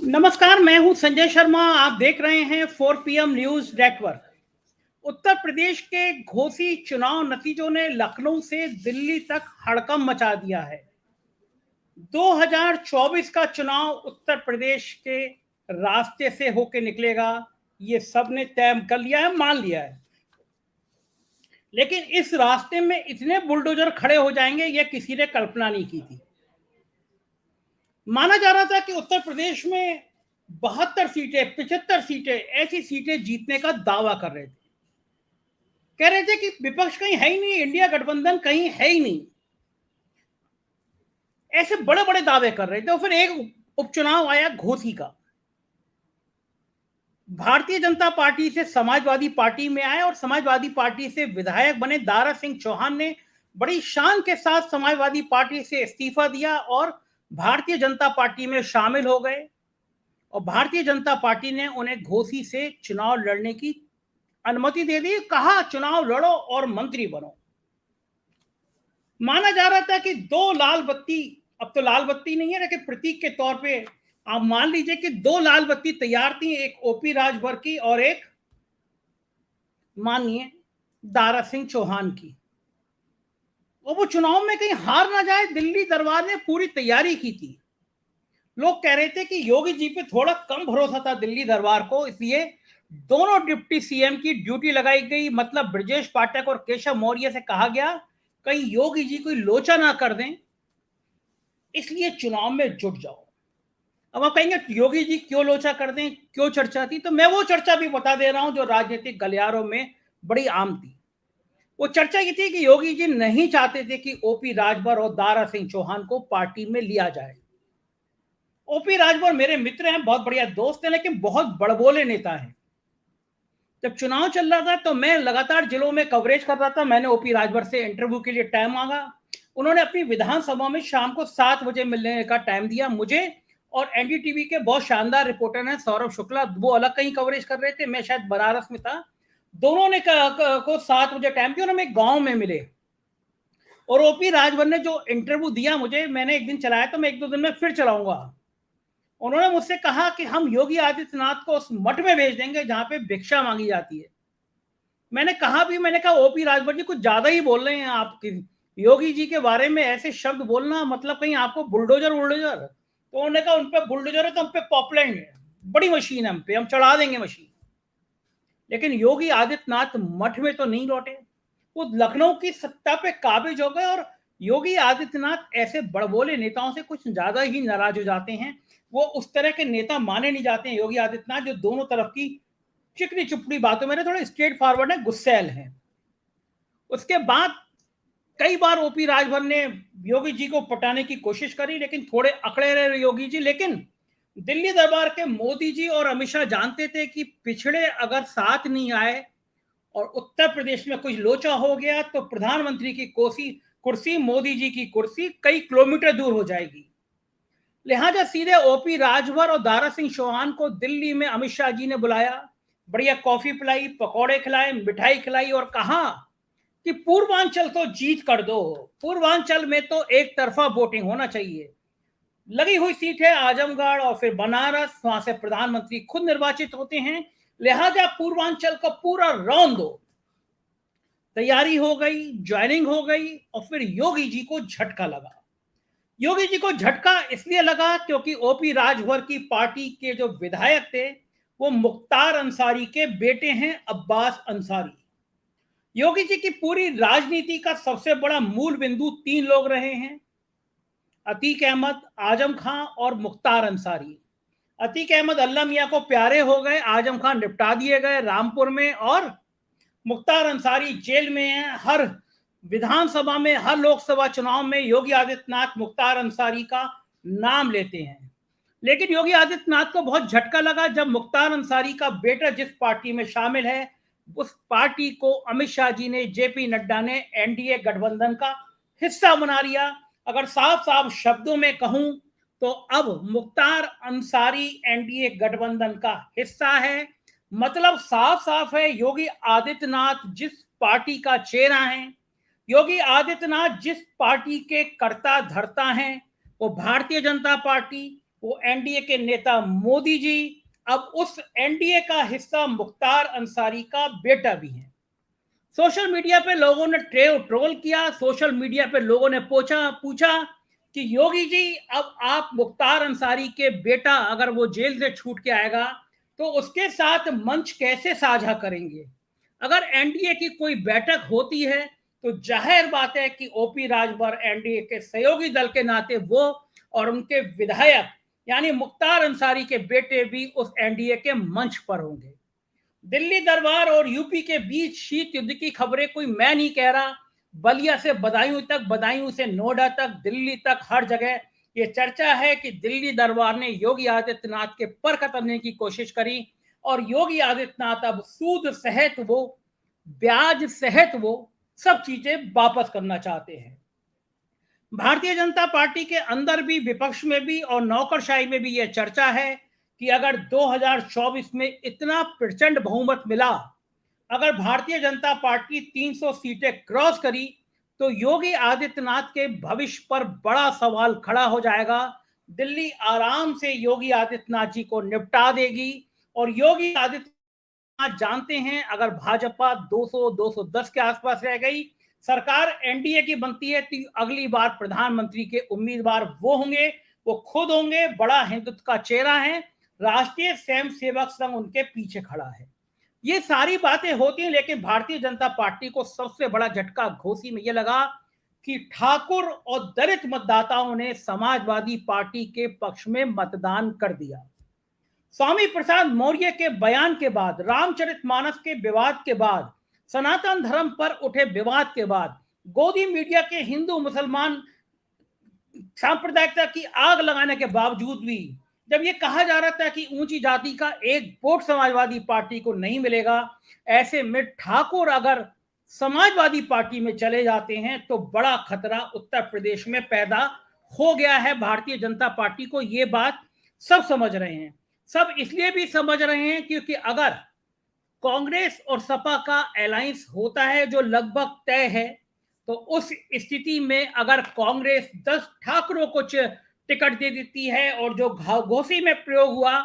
नमस्कार, मैं हूं संजय शर्मा। आप देख रहे हैं 4 PM news network. Uttar Pradesh के घोसी चुनाव नतीजों ने लखनऊ से दिल्ली तक हड़कंप मचा दिया है। 2024 का चुनाव उत्तर प्रदेश के रास्ते से होके निकलेगा, ये सबने तय कर लिया है, मान लिया है। लेकिन इस रास्ते में इतने बुलडोजर खड़े हो जाएंगे, यह किसी ने कल्पना नहीं की थी। माना जा रहा था कि उत्तर प्रदेश में 72 सीटें, 75 सीटें, ऐसी सीटें जीतने का दावा कर रहे थे। कह रहे थे कि विपक्ष कहीं है ही नहीं, इंडिया गठबंधन कहीं है ही नहीं। ऐसे बड़े बड़े दावे कर रहे थे। और फिर एक उपचुनाव आया घोसी का। भारतीय जनता पार्टी से समाजवादी पार्टी में आए और समाजवादी पार्टी से विधायक बने दारा सिंह चौहान ने बड़ी शान के साथ समाजवादी पार्टी से इस्तीफा दिया और भारतीय जनता पार्टी में शामिल हो गए। और भारतीय जनता पार्टी ने उन्हें घोसी से चुनाव लड़ने की अनुमति दे दी। कहा चुनाव लड़ो और मंत्री बनो। माना जा रहा था कि दो लाल बत्ती, अब तो लाल बत्ती नहीं है लेकिन प्रतीक के तौर पे आप मान लीजिए कि दो लाल बत्ती तैयार थी, एक ओपी राजभर की और एक माननीय दारा सिंह चौहान की। और वो चुनाव में कहीं हार ना जाए, दिल्ली दरबार ने पूरी तैयारी की थी। लोग कह रहे थे कि योगी जी पे थोड़ा कम भरोसा था दिल्ली दरबार को, इसलिए दोनों डिप्टी सीएम की ड्यूटी लगाई गई। मतलब ब्रजेश पाठक और केशव मौर्य से कहा गया कहीं योगी जी कोई लोचा ना कर दें, इसलिए चुनाव में जुट जाओ। अब आप कहेंगे योगी जी क्यों लोचा कर दें, क्यों चर्चा थी, तो मैं वो चर्चा भी बता दे रहा हूं जो राजनीतिक गलियारों में बड़ी आम थी। वो चर्चा ये थी कि योगी जी नहीं चाहते थे कि ओपी राजभर और दारा सिंह चौहान को पार्टी में लिया जाए। ओपी राजभर मेरे मित्र हैं, बहुत बढ़िया दोस्त हैं, लेकिन बहुत बड़बोले नेता हैं। जब चुनाव चल रहा था तो मैं लगातार जिलों में कवरेज कर रहा था। मैंने ओपी राजभर से इंटरव्यू के लिए टाइम मांगा। उन्होंने अपनी विधानसभा में शाम को 7 बजे मिलने का टाइम दिया मुझे। और एनडीटीवी के बहुत शानदार रिपोर्टर हैं सौरभ शुक्ला, वो अलग कहीं कवरेज कर रहे थे, मैं शायद बनारस में था। दोनों ने को 7 बजे टाइम दिया और हम एक गांव में मिले। और ओपी राजभर ने जो इंटरव्यू दिया मुझे, मैंने एक दिन चलाया, तो मैं 1-2 दिन में फिर चलाऊंगा। उन्होंने मुझसे कहा कि हम योगी आदित्यनाथ को उस मठ में भेज देंगे जहां पे भिक्षा मांगी जाती है। मैंने कहा ओपी राजभर जी कुछ ज्यादा ही बोल रहे हैं आप, योगी जी के बारे में ऐसे शब्द बोलना, मतलब कहीं आपको बुलडोजर बुलडोजर। तो उन्होंने कहा उन पे बुलडोजर है तो हम पे पॉपलैंड है, बड़ी मशीन है, हम पे हम चढ़ा देंगे मशीन। लेकिन योगी आदित्यनाथ मठ में तो नहीं लौटे, वो लखनऊ की सत्ता पे काबिज हो गए। और योगी आदित्यनाथ ऐसे बड़बोले नेताओं से कुछ ज्यादा ही नाराज हो जाते हैं। वो उस तरह के नेता माने नहीं जाते हैं योगी आदित्यनाथ, जो दोनों तरफ की चिकनी चुपड़ी बातों में थोड़े स्ट्रेट फॉरवर्ड है, गुस्सैल हैं। उसके बाद कई बार ओपी राजभर ने योगी जी को पटाने की कोशिश करी, लेकिन थोड़े अकड़े रहे योगी जी। लेकिन दिल्ली दरबार के मोदी जी और अमित शाह जानते थे कि पिछड़े अगर साथ नहीं आए और उत्तर प्रदेश में कुछ लोचा हो गया तो प्रधानमंत्री की कुर्सी, मोदी जी की कुर्सी कई किलोमीटर दूर हो जाएगी। लिहाजा सीधे ओपी राजभर और दारा सिंह चौहान को दिल्ली में अमित शाह जी ने बुलाया, बढ़िया कॉफी पिलाई, पकौड़े खिलाए, मिठाई खिलाई और कहा कि पूर्वांचल तो जीत कर दो। पूर्वांचल में तो एक तरफा वोटिंग होना चाहिए। लगी हुई सीट है आजमगढ़ और फिर बनारस, वहां से प्रधानमंत्री खुद निर्वाचित होते हैं। लिहाजा पूर्वांचल का पूरा रौंद दो। तैयारी हो गई, ज्वाइनिंग हो गई और फिर योगी जी को झटका लगा। योगी जी को झटका इसलिए लगा क्योंकि ओपी राजभर की पार्टी के जो विधायक थे वो मुख्तार अंसारी के बेटे हैं, अब्बास अंसारी। योगी जी की पूरी राजनीति का सबसे बड़ा मूल बिंदु 3 लोग रहे हैं, अतीक अहमद, आजम खां और मुख्तार अंसारी। अतीक अहमद अल्लाह मियां को प्यारे हो गए, आजम खान निपटा दिए गए रामपुर में, और मुख्तार अंसारी जेल में है। हर विधानसभा में, हर लोकसभा चुनाव में योगी आदित्यनाथ मुख्तार अंसारी का नाम लेते हैं। लेकिन योगी आदित्यनाथ को बहुत झटका लगा जब मुख्तार अंसारी का बेटा जिस पार्टी में शामिल है, उस पार्टी को अमित शाह जी ने, जेपी नड्डा ने एनडीए गठबंधन का हिस्सा बना लिया। अगर साफ साफ शब्दों में कहूं तो अब मुख्तार अंसारी एनडीए गठबंधन का हिस्सा है। मतलब साफ साफ है, योगी आदित्यनाथ जिस पार्टी का चेहरा है, योगी आदित्यनाथ जिस पार्टी के कर्ता धर्ता हैं, वो भारतीय जनता पार्टी वो एनडीए के नेता मोदी जी अब उस एनडीए का हिस्सा मुख्तार अंसारी का बेटा भी है। सोशल मीडिया पे लोगों ने ट्रोल किया, सोशल मीडिया पे लोगों ने पूछा पूछा कि योगी जी, अब आप मुख्तार अंसारी के बेटा अगर वो जेल से छूट के आएगा तो उसके साथ मंच कैसे साझा करेंगे? अगर एनडीए की कोई बैठक होती है तो जाहिर बात है कि ओपी राजभर एनडीए के सहयोगी दल के नाते वो और उनके विधायक यानी मुख्तार अंसारी के बेटे भी उस एनडीए के मंच पर होंगे। दिल्ली दरबार और यूपी के बीच शीत युद्ध की खबरें कोई मैं नहीं कह रहा। बलिया से बदायूं तक, बदायूं से नोएडा तक, दिल्ली तक, हर जगह ये चर्चा है कि दिल्ली दरबार ने योगी आदित्यनाथ के पर कतरने की कोशिश करी और योगी आदित्यनाथ अब सूद सहित वो, ब्याज सहित वो सब चीजें वापस करना चाहते हैं। भारतीय जनता पार्टी के अंदर भी, विपक्ष में भी और नौकरशाही में भी यह चर्चा है कि अगर 2024 में इतना प्रचंड बहुमत मिला, अगर भारतीय जनता पार्टी 300 सीटें क्रॉस करी तो योगी आदित्यनाथ के भविष्य पर बड़ा सवाल खड़ा हो जाएगा। दिल्ली आराम से योगी आदित्यनाथ जी को निपटा देगी और योगी आदित्यनाथ जानते हैं अगर भाजपा 200-210 के आसपास रह गई, सरकार एनडीए की बनती है तो अगली बार प्रधानमंत्री के उम्मीदवार वो होंगे, वो खुद होंगे, बड़ा हिंदुत्व का चेहरा है, राष्ट्रीय स्वयं सेवक संघ उनके पीछे खड़ा है। ये सारी बातें होती हैं, लेकिन भारतीय जनता पार्टी को सबसे बड़ा झटका घोसी में यह लगा कि ठाकुर और दलित मतदाताओं ने समाजवादी पार्टी के पक्ष में मतदान कर दिया। स्वामी प्रसाद मौर्य के बयान के बाद, रामचरितमानस के विवाद के बाद, सनातन धर्म पर उठे विवाद के बाद, गोदी मीडिया के हिंदू मुसलमान सांप्रदायिकता की आग लगाने के बावजूद भी जब ये कहा जा रहा था कि ऊंची जाति का एक वोट समाजवादी पार्टी को नहीं मिलेगा, ऐसे में ठाकुर अगर समाजवादी पार्टी में चले जाते हैं तो बड़ा खतरा उत्तर प्रदेश में पैदा हो गया है। भारतीय जनता पार्टी को ये बात सब समझ रहे हैं। सब इसलिए भी समझ रहे हैं क्योंकि अगर कांग्रेस और सपा का अलायंस होता है जो लगभग तय है, तो उस स्थिति में अगर कांग्रेस 10 ठाकरों को टिकट दे देती है और जो घोसी में प्रयोग हुआ,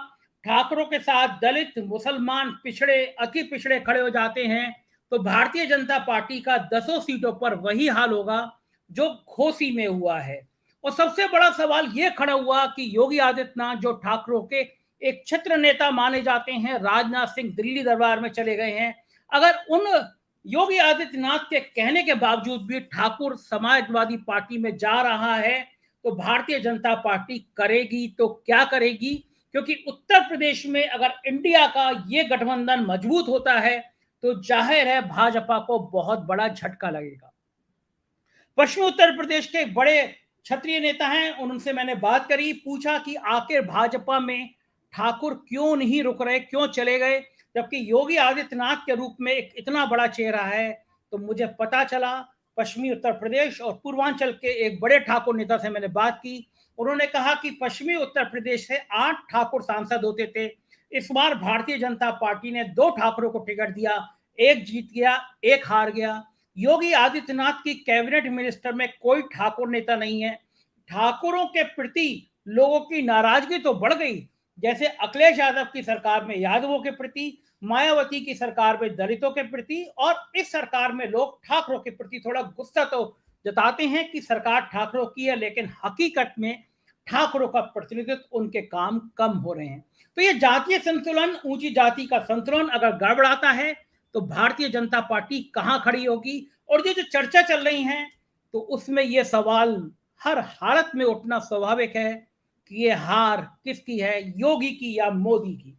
ठाकरों के साथ दलित, मुसलमान, पिछड़े, अति पिछड़े खड़े हो जाते हैं, तो भारतीय जनता पार्टी का 10 सीटों पर वही हाल होगा जो घोसी में हुआ है। और सबसे बड़ा सवाल यह खड़ा हुआ कि योगी आदित्यनाथ जो ठाकरों के एक छत्र नेता माने जाते हैं, राजनाथ सिंह दिल्ली दरबार में चले गए हैं, अगर उन योगी आदित्यनाथ के कहने के बावजूद भी ठाकुर समाजवादी पार्टी में जा रहा है तो भारतीय जनता पार्टी करेगी तो क्या करेगी? क्योंकि उत्तर प्रदेश में अगर इंडिया का ये गठबंधन मजबूत होता है तो जाहिर है भाजपा को बहुत बड़ा झटका लगेगा। पश्चिमी उत्तर प्रदेश के बड़े क्षत्रिय नेता हैं, उनसे मैंने बात करी, पूछा कि आखिर भाजपा में ठाकुर क्यों नहीं रुक रहे, क्यों चले गए, जबकि योगी आदित्यनाथ के रूप में एक इतना बड़ा चेहरा है। तो मुझे पता चला, पश्चिमी उत्तर प्रदेश और पूर्वांचल के एक बड़े ठाकुर नेता से मैंने बात की, उन्होंने कहा कि पश्चिमी उत्तर प्रदेश से 8 ठाकुर सांसद होते थे, इस बार भारतीय जनता पार्टी ने 2 ठाकुरों को टिकट दिया, एक जीत गया, एक हार गया। योगी आदित्यनाथ की कैबिनेट मिनिस्टर में कोई ठाकुर नेता नहीं है। ठाकुरों के प्रति लोगों की नाराजगी तो बढ़ गई, जैसे अखिलेश यादव की सरकार में यादवों के प्रति, मायावती की सरकार में दलितों के प्रति, और इस सरकार में लोग ठाकरों के प्रति थोड़ा गुस्सा तो जताते हैं कि सरकार ठाकरों की है, लेकिन हकीकत में ठाकरों का प्रतिनिधित्व, उनके काम कम हो रहे हैं। तो ये जातीय संतुलन, ऊंची जाति का संतुलन अगर गड़बड़ाता है तो भारतीय जनता पार्टी कहां खड़ी होगी? और ये जो चर्चा चल रही है तो उसमें ये सवाल हर हालत में उठना स्वाभाविक है कि ये हार किसकी है, योगी की या मोदी की?